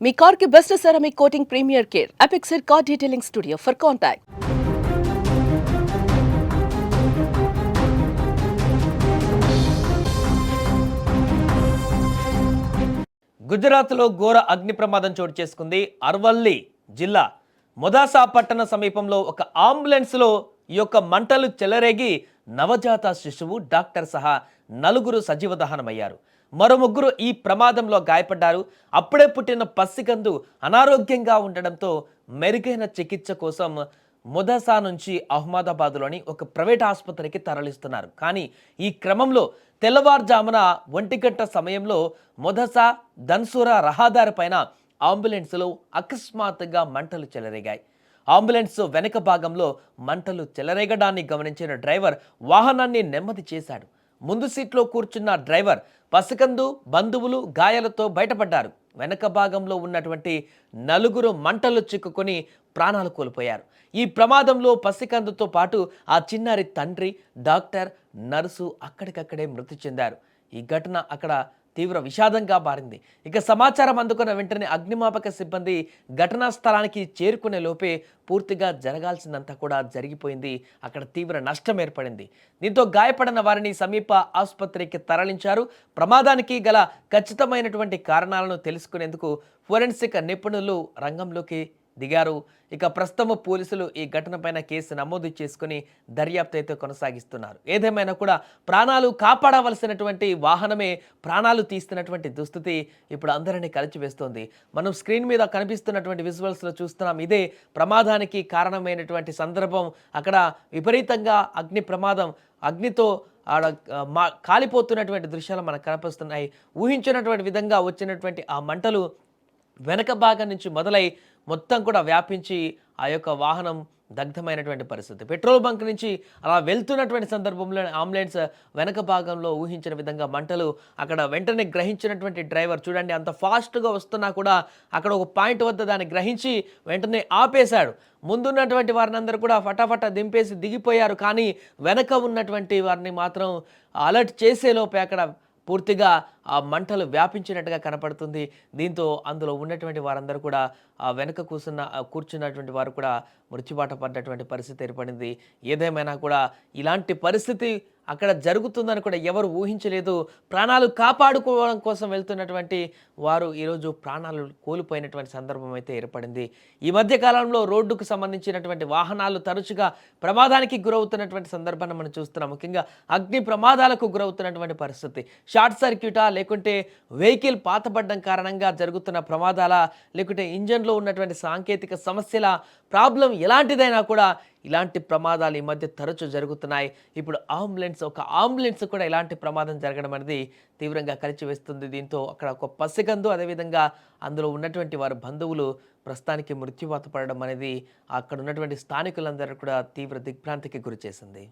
మీ car కి best ceramic coating premier care Apexer car detailing studio for contact. గుజరాత్లో ఘోర అగ్ని ప్రమాదం చోటు చేసుకుంది. అర్వల్లి జిల్లా మొదాసా పట్టణ సమీపంలో ఒక అంబులెన్స్లో ఈ యొక్క మంటలు చెలరేగి నవజాత శిశువు డాక్టర్ సహా నలుగురు సజీవ దహనమయ్యారు. మరో ముగ్గురు ఈ ప్రమాదంలో గాయపడ్డారు. అప్పుడే పుట్టిన పసికందు అనారోగ్యంగా ఉండడంతో మెరుగైన చికిత్స కోసం మొదాసా నుంచి అహ్మదాబాద్లోని ఒక ప్రైవేట్ ఆసుపత్రికి తరలిస్తున్నారు. కానీ ఈ క్రమంలో తెల్లవారుజామున 1 గంట సమయంలో మొదాసా ధన్సురా రహదారి పైన అంబులెన్స్లో అకస్మాత్తుగా మంటలు చెలరేగాయి. అంబులెన్స్ వెనక భాగంలో మంటలు చెలరేగడాన్ని గమనించిన డ్రైవర్ వాహనాన్ని నెమ్మది చేశాడు. ముందు సీట్లో కూర్చున్న డ్రైవర్, పసికందు బంధువులు గాయాలతో బయటపడ్డారు. వెనక భాగంలో ఉన్నటువంటి నలుగురు మంటలు చిక్కుకొని ప్రాణాలు కోల్పోయారు. ఈ ప్రమాదంలో పసికందుతో పాటు ఆ చిన్నారి తండ్రి, డాక్టర్, నర్సు అక్కడికక్కడే మృతి చెందారు. ఈ ఘటన అక్కడ తీవ్ర విషాదంగా మారింది. ఇక సమాచారం అందుకున్న వెంటనే అగ్నిమాపక సిబ్బంది ఘటనా స్థలానికి చేరుకునే లోపే పూర్తిగా జరగాల్సిందంతా కూడా జరిగిపోయింది. అక్కడ తీవ్ర నష్టం ఏర్పడింది. దీంతో గాయపడిన వారిని సమీప ఆసుపత్రికి తరలించారు. ప్రమాదానికి గల ఖచ్చితమైనటువంటి కారణాలను తెలుసుకునేందుకు ఫోరెన్సిక్ నిపుణులు రంగంలోకి దిగారు. ఇక ప్రస్తుతం పోలీసులు ఈ ఘటనపైన కేసు నమోదు చేసుకుని దర్యాప్తు అయితే కొనసాగిస్తున్నారు. ఏదేమైనా కూడా ప్రాణాలు కాపాడవలసినటువంటి వాహనమే ప్రాణాలు తీస్తున్నటువంటి దుస్థితి ఇప్పుడు అందరినీ కలిచివేస్తోంది. మనం స్క్రీన్ మీద కనిపిస్తున్నటువంటి విజువల్స్లో చూస్తున్నాం. ఇదే ప్రమాదానికి కారణమైనటువంటి సందర్భం. అక్కడ విపరీతంగా అగ్ని ప్రమాదం, అగ్నితో కాలిపోతున్నటువంటి దృశ్యాలు మనకు కనిపిస్తున్నాయి. ఊహించినటువంటి విధంగా వచ్చినటువంటి ఆ మంటలు వెనక భాగం నుంచి మొదలై మొత్తం కూడా వ్యాపించి ఆ యొక్క వాహనం దగ్ధమైనటువంటి పరిస్థితి. పెట్రోల్ బంక్ నుంచి అలా వెళ్తున్నటువంటి సందర్భంలో అంబులెన్స్ వెనక భాగంలో ఊహించిన విధంగా మంటలు అక్కడ వెంటనే గ్రహించినటువంటి డ్రైవర్ చూడండి, అంత ఫాస్ట్గా వస్తున్నా కూడా అక్కడ ఒక పాయింట్ వద్ద దాన్ని గ్రహించి వెంటనే ఆపేశాడు. ముందున్నటువంటి వారిని అందరూ కూడా ఫటాఫటా దింపేసి దిగిపోయారు. కానీ వెనక ఉన్నటువంటి వారిని మాత్రం అలర్ట్ చేసేలోపే అక్కడ పూర్తిగా ఆ మంటలు వ్యాపించినట్టుగా కనపడుతుంది. దీంతో అందులో ఉన్నటువంటి వారందరూ కూడా ఆ వెనక కూర్చున్నటువంటి వారు కూడా మృత్యుబాట పడ్డటువంటి పరిస్థితి ఏర్పడింది. ఏదేమైనా కూడా ఇలాంటి పరిస్థితి అక్కడ జరుగుతుందని కూడా ఎవరు ఊహించలేదు. ప్రాణాలు కాపాడుకోవడం కోసం వెళ్తున్నటువంటి వారు ఈరోజు ప్రాణాలు కోల్పోయినటువంటి సందర్భం అయితే ఏర్పడింది. ఈ మధ్య కాలంలో రోడ్డుకు సంబంధించినటువంటి వాహనాలు తరచుగా ప్రమాదానికి గురవుతున్నటువంటి సందర్భాన్ని మనం చూస్తున్నాం. ముఖ్యంగా అగ్ని ప్రమాదాలకు గురవుతున్నటువంటి పరిస్థితి. షార్ట్ సర్క్యూటా, లేకుంటే వెహికల్ పాతబడ్డం కారణంగా జరుగుతున్న ప్రమాదాలా, లేకుంటే ఇంజన్లో ఉన్నటువంటి సాంకేతిక సమస్యల ప్రాబ్లం ఎలాంటిదైనా కూడా ఇలాంటి ప్రమాదాలు ఈ మధ్య తరచూ జరుగుతున్నాయి. ఇప్పుడు ఒక అంబులెన్స్ కూడా ఇలాంటి ప్రమాదం జరగడం అనేది తీవ్రంగా కలిచివేస్తుంది. దీంతో అక్కడ ఒక పసికందు, అదేవిధంగా అందులో ఉన్నటువంటి వారి బంధువులు ప్రస్తుతానికి మృత్యువాత పడడం అనేది అక్కడ ఉన్నటువంటి స్థానికులందరూ కూడా తీవ్ర దిగ్భ్రాంతికి గురి చేసింది.